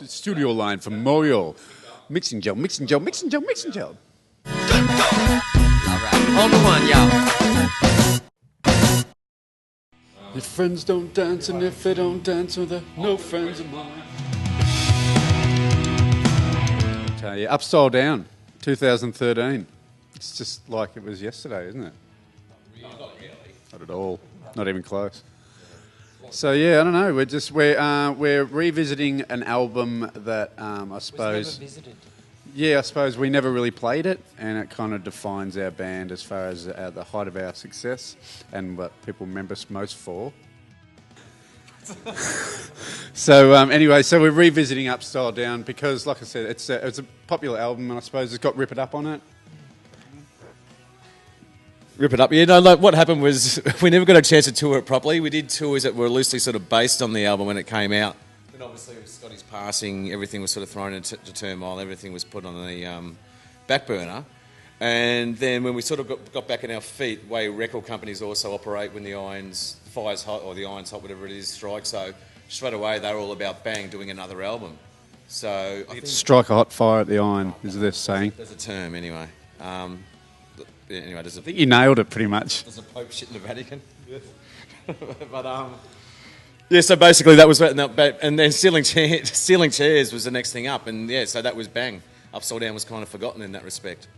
Studio line from Moyo. Mixing gel, mixing gel, mixing gel, mixing gel. On the one, y'all. Your friends don't dance, and if they don't dance, well, they're no friends of mine. Tell you, Upstyle Down, 2013. It's just like it was yesterday, isn't it? Not really. Not at all. Not even close. So yeah, I don't know. We're revisiting an album that I suppose. Never visited. Yeah, I suppose we never really played it, and it kind of defines our band as far as the height of our success and what people remember us most for. So anyway, so we're revisiting Upstyle Down because, like I said, it's a popular album, and I suppose it's got Rip It Up on it. Rip It Up. Yeah, no, like what happened was we never got a chance to tour it properly. We did tours that were loosely sort of based on the album when it came out. Then obviously with Scotty's passing, everything was sort of thrown into turmoil. Everything was put on the back burner. And then when we sort of got back on our feet, way record companies also operate when the fire's hot or the iron's hot, whatever it is, strike. So straight away they were all about bang, doing another album. So I think Strike a hot fire at the iron, is this saying? there's a term anyway. Anyway, I think you nailed it pretty much. There's a Pope shit in the Vatican. But yeah, so basically that was, and then Stealing Chairs was the next thing up, and yeah, so that was bang. Upside Down was kind of forgotten in that respect.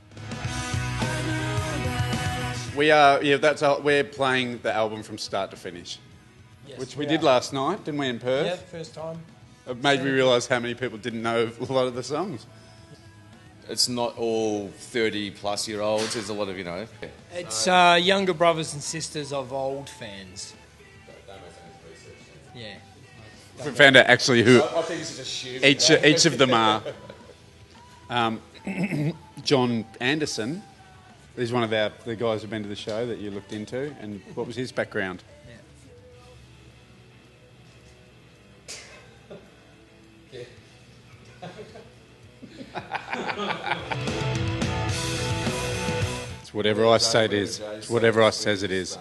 We're playing the album from start to finish, Yes, which we did last night, didn't we, in Perth? Yeah, first time. It made me realise how many people didn't know a lot of the songs. It's not all 30-plus-year-olds. There's a lot of, you know. It's younger brothers and sisters of old fans. Yeah. We found out actually who I think this is assumed. each of them are. John Anderson is one of the guys who've been to the show that you looked into, and what was his background? It's whatever I say it is. It's whatever I says it is.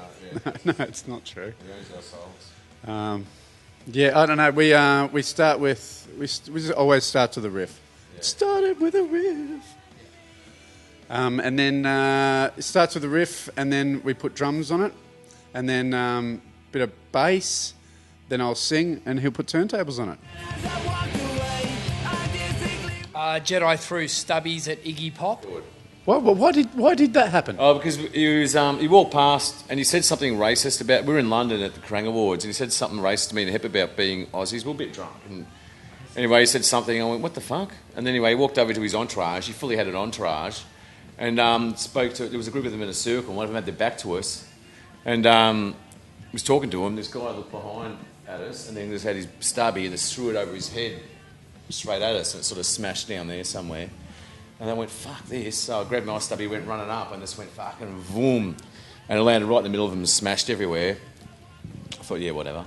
No, it's not true. Yeah, I don't know. We always start with a riff. Yeah. Started with a riff. And then it starts with a riff, and then we put drums on it, and then a bit of bass. Then I'll sing, and he'll put turntables on it. Jedi threw stubbies at Iggy Pop. Why did that happen? Oh, because he walked past and he said something racist about. We were in London at the Kerrang Awards, and he said something racist to me in the hip about being Aussies. We were a bit drunk, and anyway, he said something. I went, "What the fuck?" And then anyway, he walked over to his entourage. He fully had an entourage, and spoke to. There was a group of them in a circle. And one of them had their back to us, and was talking to him. This guy looked behind at us, and then just had his stubby and just threw it over his head, straight at us, and it sort of smashed down there somewhere. And I went, fuck this. So I grabbed my stubby, went running up, and just went fucking voom. And it landed right in the middle of them and smashed everywhere. I thought, yeah, whatever.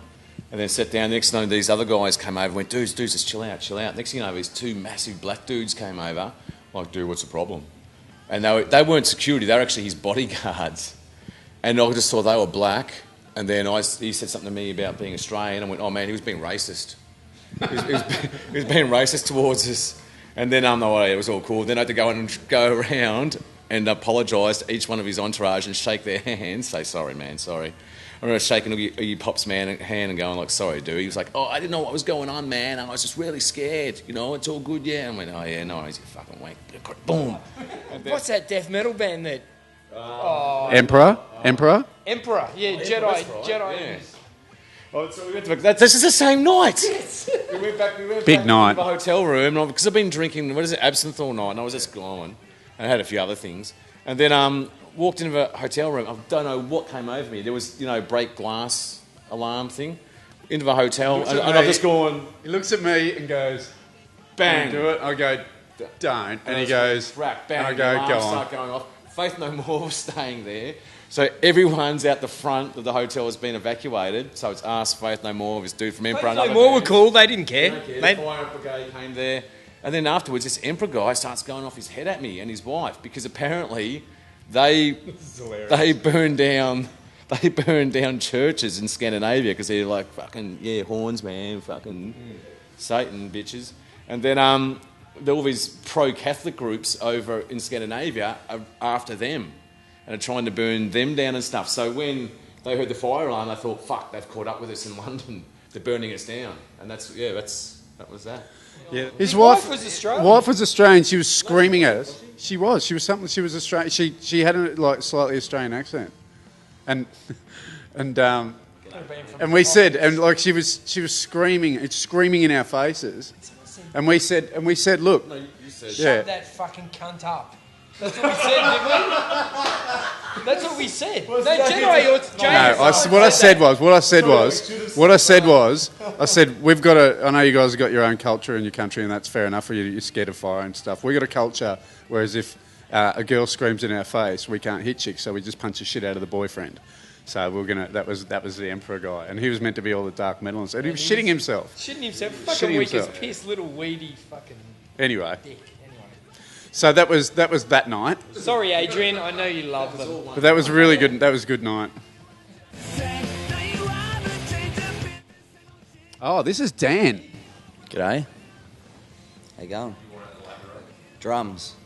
And then sat down. Next thing, these other guys came over and went, dudes, just chill out. Next thing you know, these two massive black dudes came over. Like, dude, what's the problem? And they weren't security. They were actually his bodyguards. And I just thought they were black. And then he said something to me about being Australian. I went, oh, man, he was being racist. He was being racist towards us. And then it was all cool. Then I had to go around and apologise to each one of his entourage and shake their hands. Say, sorry, man, sorry. I remember shaking Iggy Pop's hand and going like, sorry, dude. He was like, oh, I didn't know what was going on, man. I was just really scared. You know, it's all good, yeah. I went, oh, yeah, no worries, you fucking wank. Boom. What's that death metal band that... Emperor? Emperor, yeah, Jedi. Yeah. Oh, so this is the same night. Yes. We went back Big night. To the hotel room because I've been drinking, absinthe all night, and I was just going. And I had a few other things. And then walked into the hotel room. I don't know what came over me. There was, break glass alarm thing. Into the hotel, and I've just gone... He looks at me and goes, bang. Do it. I go, don't. And he goes, crack, bang. And I go, go on. Start going off. Faith No More was staying there. So everyone's out the front of the hotel has been evacuated. So it's us, Faith No More, this dude from Emperor. Faith No More were cool. They didn't care. The fire brigade came there. And then afterwards, this Emperor guy starts going off his head at me and his wife because apparently they burned down churches in Scandinavia because they're like, fucking, yeah, horns, man, fucking... Satan bitches. And then there were all these pro-Catholic groups over in Scandinavia are after them and are trying to burn them down and stuff. So when they heard the fire alarm, they thought, fuck, they've caught up with us in London. They're burning us down. And that was that. Yeah. His wife was Australian. Wife was Australian. She was screaming at us. She was. She was Australian. She had a slightly Australian accent, and we said, and like she was screaming in our faces, and we said, look, No, you said. Shut that fucking cunt up. That's what we said, didn't we? That's what we said. What I said, we've got I know you guys have got your own culture in your country, and that's fair enough. You're scared of fire and stuff. We got a culture, whereas if a girl screams in our face, we can't hit chicks, so we just punch the shit out of the boyfriend. So that was the Emperor guy, and he was meant to be all the dark metal, and he was shitting himself. Fucking weak as piss, little weedy fucking. Anyway. Dick. So that was that night. Sorry, Adrian. I know you love them. But that was really good. That was a good night. Oh, this is Dan. G'day. How you going? Drums.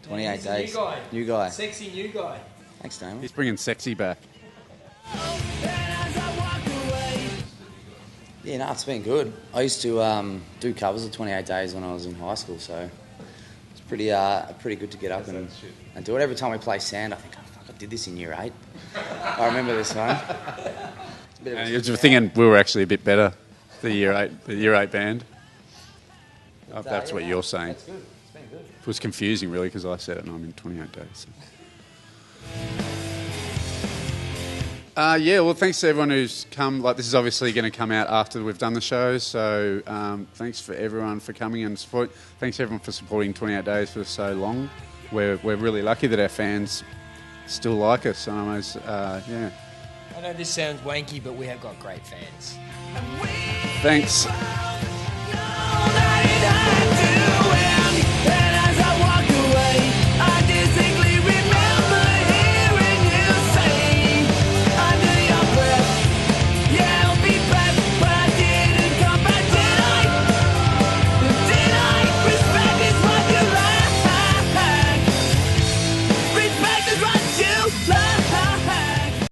28 days. New guy. Sexy new guy. Thanks, Damon. He's bringing sexy back. Yeah, no, it's been good. I used to do covers of 28 days when I was in high school, so it's pretty good to get up and do it. Every time we play sand, I think, oh, fuck, I did this in year 8. I remember this one. You're thinking we were actually a bit better, the year 8 band. Oh, that's what you're saying. That's good. It's been good. It was confusing, really, because I said it and I'm in 28 days. So. Yeah, well, thanks to everyone who's come. Like, this is obviously going to come out after we've done the show, so thanks for everyone for coming and support. Thanks everyone for supporting 28 Days for so long. We're really lucky that our fans still like us. Yeah. I know this sounds wanky, but we have got great fans. Thanks.